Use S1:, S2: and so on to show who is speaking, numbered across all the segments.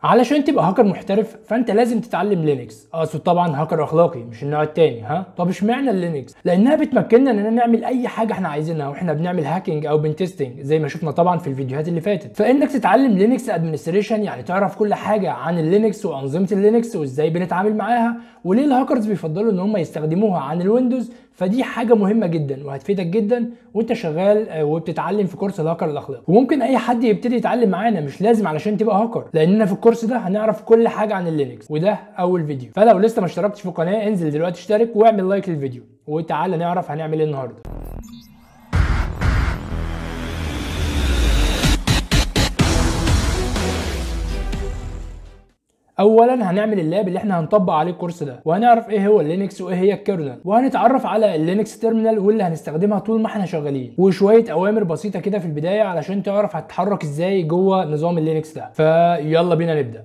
S1: علشان تبقى هاكر محترف فانت لازم تتعلم لينكس، اقصد طبعا هاكر اخلاقي مش النوع التاني. طب اشمعنى اللينكس؟ لانها بتمكننا اننا نعمل اي حاجه احنا عايزينها واحنا بنعمل هاكينج او بنتستنج زي ما شفنا طبعا في الفيديوهات اللي فاتت. فانك تتعلم لينكس ادمنستريشن يعني تعرف كل حاجه عن اللينكس وانظمه اللينكس وازاي بنتعامل معاها وليه الهاكرز بيفضلوا ان هم يستخدموها عن الويندوز، فدي حاجه مهمه جدا وهتفيدك جدا وانت شغال وبتتعلم في كورس الهاكر الاخلاقي. وممكن اي حد يبتدي يتعلم معانا، مش لازم علشان تبقى هاكر، لاننا في الكورس ده هنعرف كل حاجه عن اللينكس وده اول فيديو. فلو لسه ما اشتركتش في القناه انزل دلوقتي اشترك واعمل لايك للفيديو وتعالى نعرف هنعمل ايه النهارده. اولا هنعمل اللاب اللي احنا هنطبق عليه الكورس ده، وهنعرف ايه هو اللينكس وايه هي الكيرنل، وهنتعرف على اللينكس تيرمينال واللي هنستخدمها طول ما احنا شغالين، وشويه اوامر بسيطه كده في البدايه علشان تعرف هتتحرك ازاي جوه نظام اللينكس ده. فيلا بينا نبدا.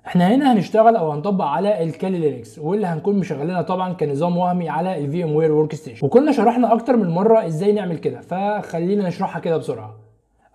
S1: احنا هنا هنشتغل او هنطبق على الكالي لينكس واللي هنكون مشغلينها طبعا كنظام وهمي على الفي ام وير ورك ستيشن، وكنا شرحنا اكتر من مره ازاي نعمل كده، فخلينا نشرحها كده بسرعه.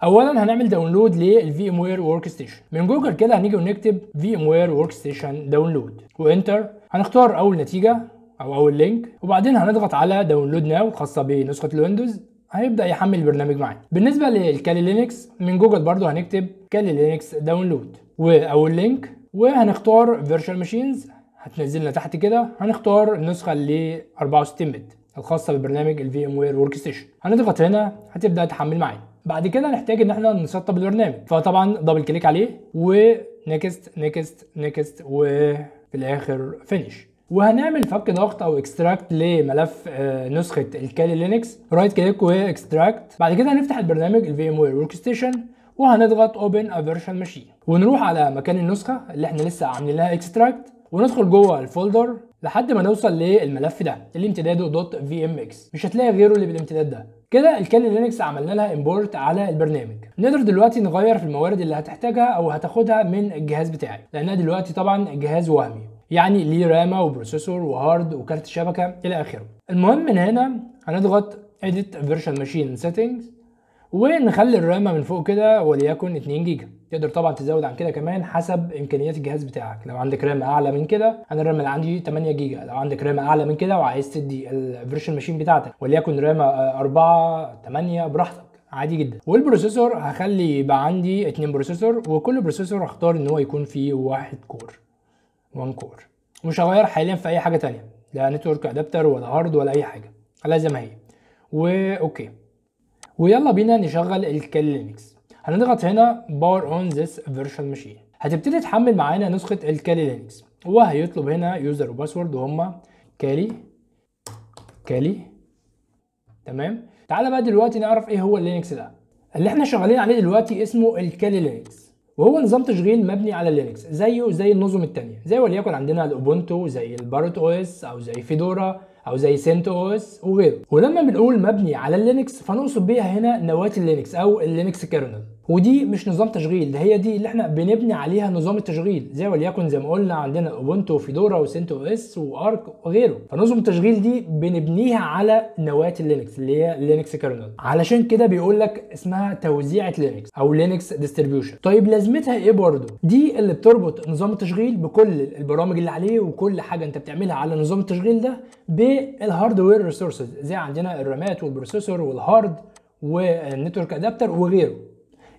S1: اولا هنعمل داونلود للفي ام وير ورك ستيشن من جوجل كده، هنيجي ونكتب في ام وير ورك ستيشن داونلود وانتر. هنختار اول نتيجه او اول لينك وبعدين هنضغط على داونلود ناو خاصه بنسخه الويندوز، هيبدا يحمل البرنامج معانا. بالنسبه للكالي لينكس من جوجل برضو هنكتب كالي لينكس داونلود واول لينك وهنختار فيرتشوال ماشينز، هتنزلنا تحت كده. هنختار النسخه اللي 64 بت الخاصه ببرنامج الفي ام وير ورك ستيشن، هنضغط هنا هتبدا تحمل معانا. بعد كده نحتاج ان احنا نسطب البرنامج، فطبعا دبل كليك عليه ونكست نكست نكست وفي الاخر فينيش. وهنعمل فك ضغط او اكستراكت لملف نسخه الكالي لينكس، رايت كليك واكستراكت. بعد كده هنفتح البرنامج الفي ام وير ورك ستيشن وهنضغط اوبن ا فيرتشوال ماشين ونروح على مكان النسخه اللي احنا لسه عاملين لها اكستراكت وندخل جوه الفولدر لحد ما نوصل للملف ده اللي امتداده دوت في ام اكس، مش هتلاقي غيره اللي بالامتداد ده. كده الكالي لينكس عملنا لها امبورت على البرنامج. نقدر دلوقتي نغير في الموارد اللي هتحتاجها او هتاخدها من الجهاز بتاعي، لانها دلوقتي طبعا جهاز وهمي يعني ليه رامه وبروسيسور وهارد وكارت شبكه الى اخره. المهم من هنا هنضغط edit virtual machine settings ونخلي الرامه من فوق كده وليكن 2 جيجا. تقدر طبعا تزود عن كده كمان حسب امكانيات الجهاز بتاعك، لو عندك رام اعلى من كده، انا الرام اللي عندي 8 جيجا، لو عندك رام اعلى من كده وعايز تدي الفيرتشوال ماشين بتاعتك وليكن رام 4 8 براحتك عادي جدا. والبروسيسور هخلي يبقى عندي 2 بروسيسور، وكل بروسيسور هختار ان هو يكون فيه 1 كور. مش هغير حاليا في اي حاجه تانية، لا نتورك ادابتر ولا هارد ولا اي حاجه، خليها زي ما هي. واوكي ويلا بينا نشغل الكالي لينكس. هنضغط هنا باور اون ذس فيرتشوال ماشين، هتبتدي تحمل معانا نسخه الكالي لينكس وهيطلب هنا يوزر وباسورد وهما كالي. تمام. تعالى بقى دلوقتي نعرف ايه هو اللينكس ده اللي احنا شغالين عليه دلوقتي. اسمه الكالي لينكس وهو نظام تشغيل مبني على لينكس زيه زي النظم التانية، زي وليكن عندنا الاوبونتو، زي الباروت او اس، او زي فيدورا، او زي سنت او اس وغيره. ولما بنقول مبني على اللينكس فنقصد بيها هنا نواة اللينكس او اللينكس كيرنل، ودي مش نظام تشغيل، ده هي دي اللي احنا بنبني عليها نظام التشغيل، زي وليكن زي ما قلنا عندنا اوبونتو وفيدورا وسنت او اس وارك وغيره. فنظم التشغيل دي بنبنيها على نواة اللينكس اللي هي لينكس كيرنل، علشان كده بيقول لك اسمها توزيعة لينكس او لينكس ديستريبيوشن. طيب لازمتها ايه برضه؟ دي اللي بتربط نظام التشغيل بكل البرامج اللي عليه وكل حاجه انت بتعملها على نظام التشغيل ده بالهاردوير ريسورسز، زي عندنا الرامات والبروسيسور والهارد والنتورك ادابتر وغيره.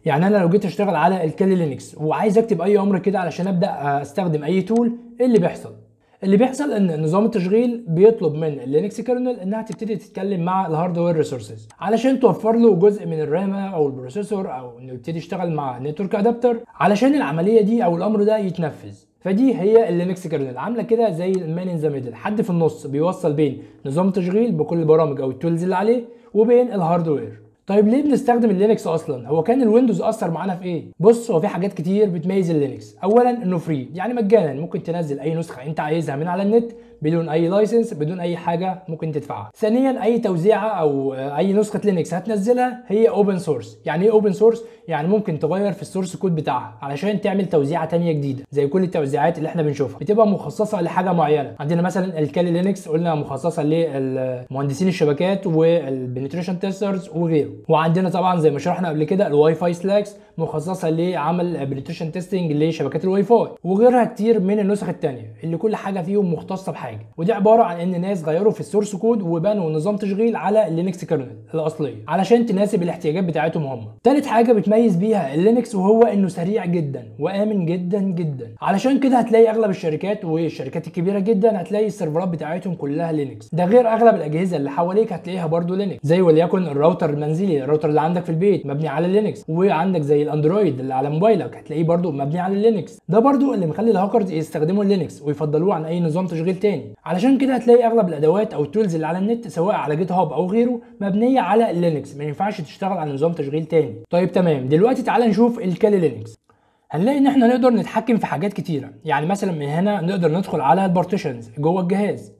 S1: يعني انا لو جيت اشتغل على الكالي لينكس وعايز اكتب اي امر كده علشان ابدا استخدم اي تول، ايه اللي بيحصل ان نظام التشغيل بيطلب من اللينكس كيرنل انها تبتدي تتكلم مع الهاردوير ريسورسز علشان توفر له جزء من الرامه او البروسيسور، او انه يبتدي يشتغل مع نتورك ادابتر علشان العمليه دي او الامر ده يتنفذ. فدي هي اللينكس كيرنل، عامله كده زي المان ان ذا ميدل، حد في النص بيوصل بين نظام التشغيل بكل البرامج او التولز اللي عليه وبين الهاردوير. طيب ليه بنستخدم اللينكس اصلا؟ هو كان الويندوز اثر معانا في ايه؟ بص، هو في حاجات كتير بتميز اللينكس. اولا انه فري، يعني مجانا، ممكن تنزل اي نسخه انت عايزها من على النت بدون اي لايسنس، بدون اي حاجه ممكن تدفعها. ثانيا اي توزيعه او اي نسخه لينكس هتنزلها هي اوبن سورس. يعني ايه اوبن سورس؟ يعني ممكن تغير في السورس كود بتاعها علشان تعمل توزيعه ثانيه جديده، زي كل التوزيعات اللي احنا بنشوفها بتبقى مخصصه لحاجه معينه. عندنا مثلا الكالي لينكس قلنا مخصصه للمهندسين الشبكات والبنتريشن تيسترز وغيره، وعندنا طبعا زي ما شرحنا قبل كده الواي فاي سلاكس مخصصه لعمل بنتريشن تيستنج لشبكات الواي فاي، وغيرها كتير من النسخ الثانيه اللي كل حاجه فيهم مختصه بحاجه. ودي عباره عن ان ناس غيروا في السورس كود وبنوا نظام تشغيل على اللينكس كيرنل الاصليه علشان تناسب الاحتياجات بتاعتهم هم. ثالث حاجه بتميز بيها اللينكس وهو انه سريع جدا وامن جدا جدا، علشان كده هتلاقي اغلب الشركات والشركات الكبيره جدا هتلاقي السيرفرات بتاعتهم كلها لينكس. ده غير اغلب الاجهزه اللي حواليك هتلاقيها برضو لينكس، زي وليكن الراوتر المنزلي، الراوتر اللي عندك في البيت مبني على لينكس، وعندك زي الاندرويد اللي على موبايلك هتلاقيه برضو مبني على لينكس. ده برضو اللي مخلي الهاكرز يستخدموا اللينكس ويفضلوه عن اي نظام تشغيل تاني. علشان كده هتلاقي اغلب الادوات او التولز اللي على النت سواء على جيت هاب او غيره مبنيه على لينكس، ما ينفعش تشتغل على نظام تشغيل تاني. طيب تمام، دلوقتي تعالى نشوف الكالي لينكس. هنلاقي ان احنا نقدر نتحكم في حاجات كتيره. يعني مثلا من هنا نقدر ندخل على البارتيشنز جوه الجهاز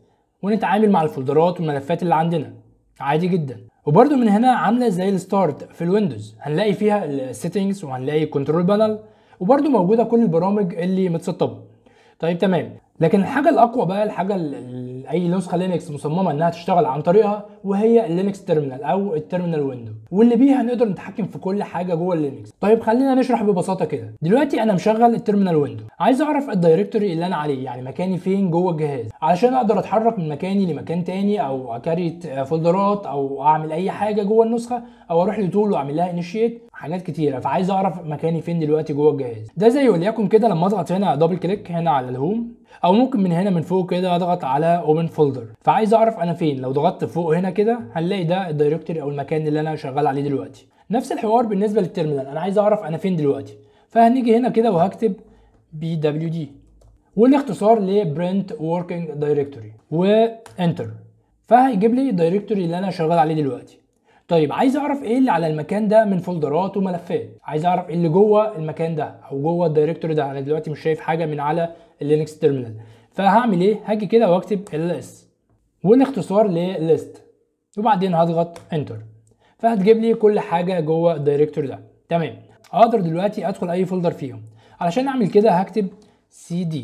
S1: ونتعامل مع الفولدرات والملفات اللي عندنا عادي جدا. وبرده من هنا عامله زي الستارت في الويندوز، هنلاقي فيها السيتنجز وهنلاقي كنترول بانل، وبرده موجوده كل البرامج اللي متسطبه. طيب تمام، لكن الحاجه الاقوى بقى، الحاجه اللي اي نسخه لينكس مصممه انها تشتغل عن طريقها، وهي اللينكس تيرمينال او التيرمينال ويندو، واللي بيها نقدر نتحكم في كل حاجه جوه اللينكس. طيب خلينا نشرح ببساطه كده. دلوقتي انا مشغل التيرمينال ويندو، عايز اعرف الدايركتوري اللي انا عليه، يعني مكاني فين جوه الجهاز، علشان اقدر اتحرك من مكاني لمكان تاني، او اكريت فولدرات، او اعمل اي حاجه جوه النسخه، او اروح لتول واعمل لها انيشيت، حاجات كتيره. فعايز اعرف مكاني فين دلوقتي جوه الجهاز ده. زي وليكن كده لما اضغط هنا دبل كليك هنا على الهوم، او ممكن من هنا من فوق كده اضغط على اوبن فولدر، فعايز اعرف انا فين. لو ضغطت فوق هنا كده هنلاقي ده الدايركتوري او المكان اللي انا شغال عليه دلوقتي. نفس الحوار بالنسبه للتيرمينال، انا عايز اعرف انا فين دلوقتي، فهنيجي هنا كده وهكتب BWD والاختصار لبرنت وركينج دايركتوري وانتر، فهيجيب لي الدايركتوري اللي انا شغال عليه دلوقتي. طيب عايز اعرف ايه اللي على المكان ده من فولدرات وملفات، عايز اعرف ايه اللي جوه المكان ده او جوه الدايركتوري ده. انا دلوقتي مش شايف حاجه من على اللينكس تيرمينال، فهعمل ايه؟ هاجي كده واكتب ls والاختصار لليست، وبعدين هضغط انتر، فهتجيب لي كل حاجه جوه الدايركتوري ده. تمام، اقدر دلوقتي ادخل اي فولدر فيهم. علشان اعمل كده هكتب cd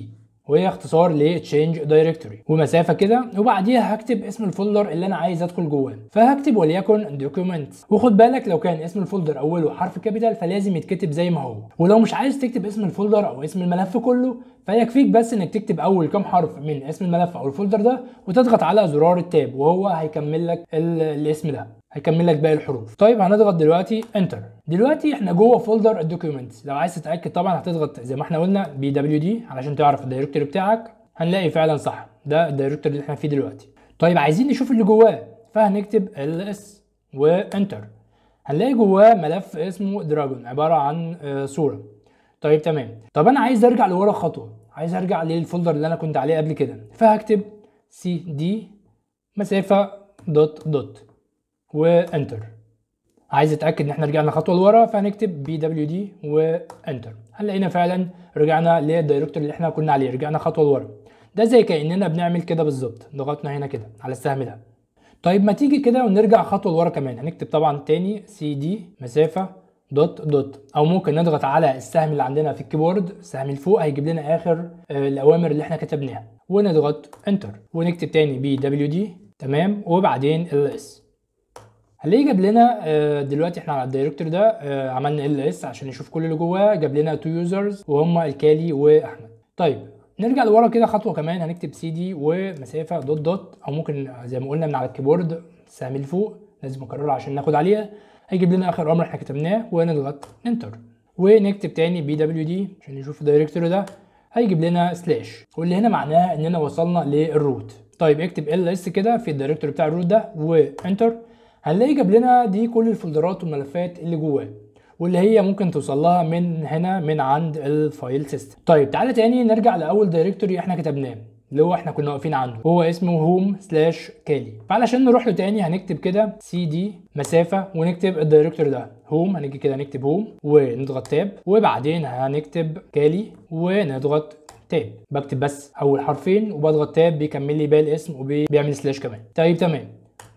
S1: وهي اختصار ل change directory ومسافه كده، وبعديها هكتب اسم الفولدر اللي انا عايز ادخل جواه، فهكتب وليكن documents. وخد بالك لو كان اسم الفولدر اوله حرف كابيتال فلازم يتكتب زي ما هو، ولو مش عايز تكتب اسم الفولدر او اسم الملف كله فيكفيك بس انك تكتب اول كام حرف من اسم الملف او الفولدر ده وتضغط على زرار التاب، وهو هيكمل لك الاسم ده، هيكمل لك باقي الحروف. طيب هنضغط دلوقتي انتر. دلوقتي احنا جوه فولدر الدوكيومنتس. لو عايز تتاكد طبعا هتضغط زي ما احنا قلنا BWD علشان تعرف الدايركتوري بتاعك. هنلاقي فعلا صح، ده الدايركتوري اللي احنا فيه دلوقتي. طيب عايزين نشوف اللي جواه، فهنكتب ls وانتر. هنلاقي جواه ملف اسمه دراجون عباره عن صوره. طيب تمام، طب انا عايز ارجع لورا خطوه، عايز ارجع للفولدر اللي انا كنت عليه قبل كده، فهكتب cd مسافه دوت وانتر. عايز اتاكد ان احنا رجعنا خطوه لورا فهنكتب BWD وانتر. هنلاقينا فعلا رجعنا للدايركتوري اللي احنا كنا عليه، رجعنا خطوه لورا. ده زي كاننا بنعمل كده بالظبط، ضغطنا هنا كده على السهم ده. طيب ما تيجي كده ونرجع خطوه لورا كمان، هنكتب طبعا تاني cd مسافه دوت، او ممكن نضغط على السهم اللي عندنا في الكيبورد، السهم اللي فوق هيجيب لنا اخر الاوامر اللي احنا كتبناها، ونضغط انتر ونكتب تاني BWD. تمام، وبعدين ls. هنلاقيه جاب لنا دلوقتي احنا على الدايركتوري ده عملنا ls عشان نشوف كل اللي جواه، جاب لنا 2 يوزرز وهم الكالي واحمد. طيب نرجع لورا كده خطوه كمان، هنكتب cd ومسافه دوت، او ممكن زي ما قلنا من على الكيبورد السهم اللي فوق لازم نكررها عشان ناخد عليها، هيجيب لنا اخر امر احنا كتبناه ونضغط انتر، ونكتب تاني BWD عشان نشوف الدايركتوري ده، هيجيب لنا سلاش، واللي هنا معناها اننا وصلنا للروت. طيب اكتب ls كده في الدايركتوري بتاع الروت ده وانتر. هنلاقي جاب لنا دي كل الفولدرات والملفات اللي جواه، واللي هي ممكن توصل لها من هنا من عند الفايل سيستم. طيب تعالى تاني نرجع لاول دايركتوري احنا كتبناه اللي هو احنا كنا واقفين عنده، هو اسمه home/كالي. فعلشان نروح له تاني هنكتب كده cd مسافه ونكتب الدايركتوري ده هوم، هنيجي كده نكتب هوم ونضغط تاب، وبعدين هنكتب كالي ونضغط تاب، بكتب بس اول حرفين وبضغط تاب بيكمل لي باقي الاسم وبيعمل سلاش كمان. طيب تمام،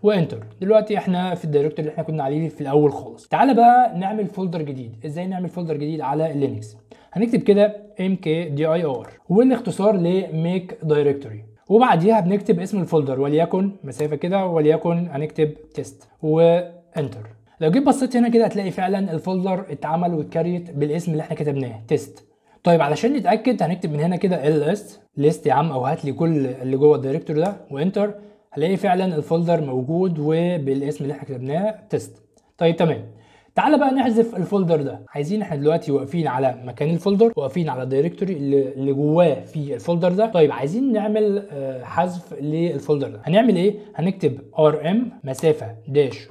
S1: وانتر. دلوقتي احنا في الدايركتوري اللي احنا كنا عليه في الاول خالص. تعالى بقى نعمل فولدر جديد. ازاي نعمل فولدر جديد على اللينكس؟ هنكتب كده mkdir والاختصار لميك دايركتوري، وبعديها بنكتب اسم الفولدر وليكن مسافه كده، وليكن هنكتب تيست وانتر. لو جيت بصيت هنا كده هتلاقي فعلا الفولدر اتعمل واتكريت بالاسم اللي احنا كتبناه تيست. طيب علشان نتاكد هنكتب من هنا كده ls ليست يا عم، او هات لي كل اللي جوه الدايركتوري ده وانتر. هلاقي فعلا الفولدر موجود وبالاسم اللي احنا كتبناه تيست. طيب تمام، تعالى بقى نحذف الفولدر ده. عايزين احنا دلوقتي واقفين على مكان الفولدر، واقفين على الدايركتوري اللي جواه في الفولدر ده. طيب عايزين نعمل حذف للفولدر ده. هنعمل ايه؟ هنكتب rm مسافه داش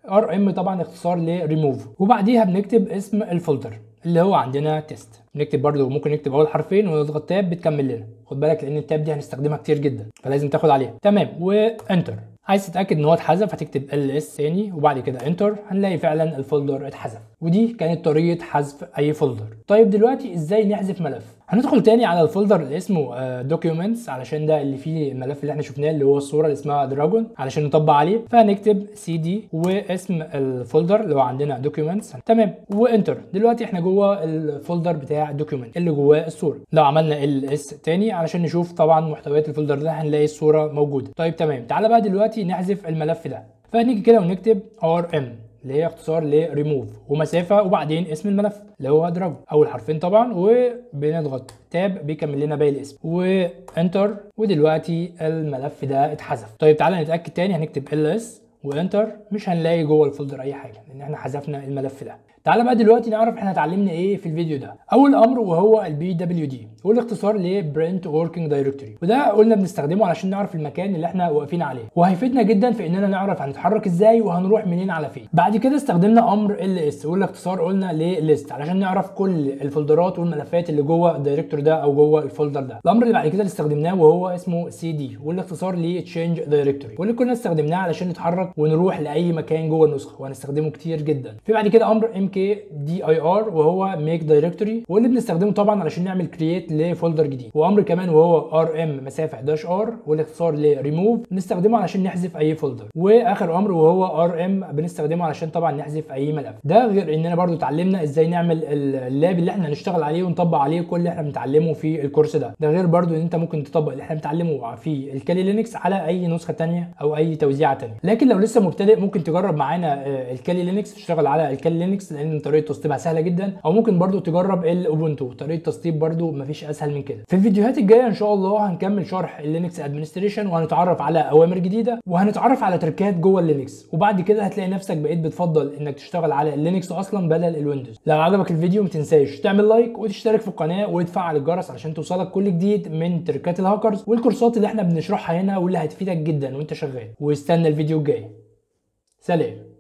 S1: rm طبعا اختصار لريموف، وبعديها بنكتب اسم الفولدر اللي هو عندنا تيست. نكتب برضو، ممكن نكتب اول حرفين ونضغط تاب بتكمل لنا. خد بالك لان التاب دي هنستخدمها كتير جدا فلازم تاخد عليها. تمام، وانتر. عايز تتاكد ان هو اتحذف هتكتب ls تاني وبعد كده انتر. هنلاقي فعلا الفولدر اتحذف، ودي كانت طريقه حذف اي فولدر. طيب دلوقتي ازاي نحذف ملف؟ هندخل تاني على الفولدر اللي اسمه دوكيومنتس، علشان ده اللي فيه الملف اللي احنا شفناه اللي هو الصوره اللي اسمها دراجون، علشان نطبق عليه. فهنكتب cd واسم الفولدر اللي هو عندنا دوكيومنتس. تمام، وانتر. دلوقتي احنا جوه الفولدر بتاع دوكيومنت اللي جواه الصوره. لو عملنا ls تاني علشان نشوف طبعا محتويات الفولدر ده هنلاقي الصوره موجوده. طيب تمام، تعالى بقى دلوقتي نحذف الملف ده. فهنيجي كده ونكتب rm اللي هي اختصار لريموف ومسافه وبعدين اسم الملف اللي هو دراجون، اول حرفين طبعا، وبنضغط تاب بيكمل لنا باقي الاسم وانتر. ودلوقتي الملف ده اتحذف. طيب تعالى نتاكد تاني. هنكتب ls وانتر. مش هنلاقي جوه الفولدر اي حاجه لان احنا حذفنا الملف ده. تعالى بقى دلوقتي نعرف احنا اتعلمنا ايه في الفيديو ده. اول امر وهو البي دبليو دي والاختصار لبرنت وركينج دايركتوري، وده قلنا بنستخدمه علشان نعرف المكان اللي احنا واقفين عليه، وهيفيدنا جدا في اننا نعرف هنتحرك ازاي وهنروح منين على فين. بعد كده استخدمنا امر ls والاختصار قلنا لليست علشان نعرف كل الفولدرات والملفات اللي جوه الدايركتور ده او جوه الفولدر ده. الامر اللي بعد كده اللي استخدمناه وهو اسمه cd والاختصار لتشينج دايركتوري، واللي كنا استخدمناه علشان نتحرك ونروح لاي مكان جوه النسخه وهنستخدمه كتير جدا. في بعد كده امر mkdir وهو ميك دايركتوري، واللي بنستخدمه طبعا علشان نعمل كرييت لفولدر جديد. وامر كمان وهو rm مسافه داش r والاختصار لريموف بنستخدمه علشان نحذف اي فولدر. واخر امر وهو rm بنستخدمه علشان طبعا نحذف اي ملف. ده غير اننا برضو اتعلمنا ازاي نعمل اللاب اللي احنا هنشتغل عليه ونطبق عليه كل اللي احنا بنتعلمه في الكورس ده. ده غير برضو ان انت ممكن تطبق اللي احنا بنتعلمه في الكالي لينكس على اي نسخه ثانيه او اي توزيعه ثانيه. لكن لو لسه مبتدئ ممكن تجرب معانا الكالي لينكس، تشتغل على الكالي لينكس لان طريقه تسطيبها سهله جدا، او ممكن برضو تجرب الاوبونتو، طريقه تسطيب برضو مفيش اسهل من كده. في الفيديوهات الجايه ان شاء الله هنكمل شرح اللينكس ادمنستريشن، وهنتعرف على اوامر جديده، وهنتعرف على تركات جوه اللينكس، وبعد كده هتلاقي نفسك بقيت بتفضل انك تشتغل على اللينكس اصلا بدل الويندوز. لو عجبك الفيديو ما تنساش تعمل لايك وتشترك في القناه وتفعل الجرس علشان توصلك كل جديد من تركات الهاكرز والكورسات اللي احنا بنشرحها هنا واللي هتفيدك جدا وانت شغال. واستنى الفيديو الجاي. سلام.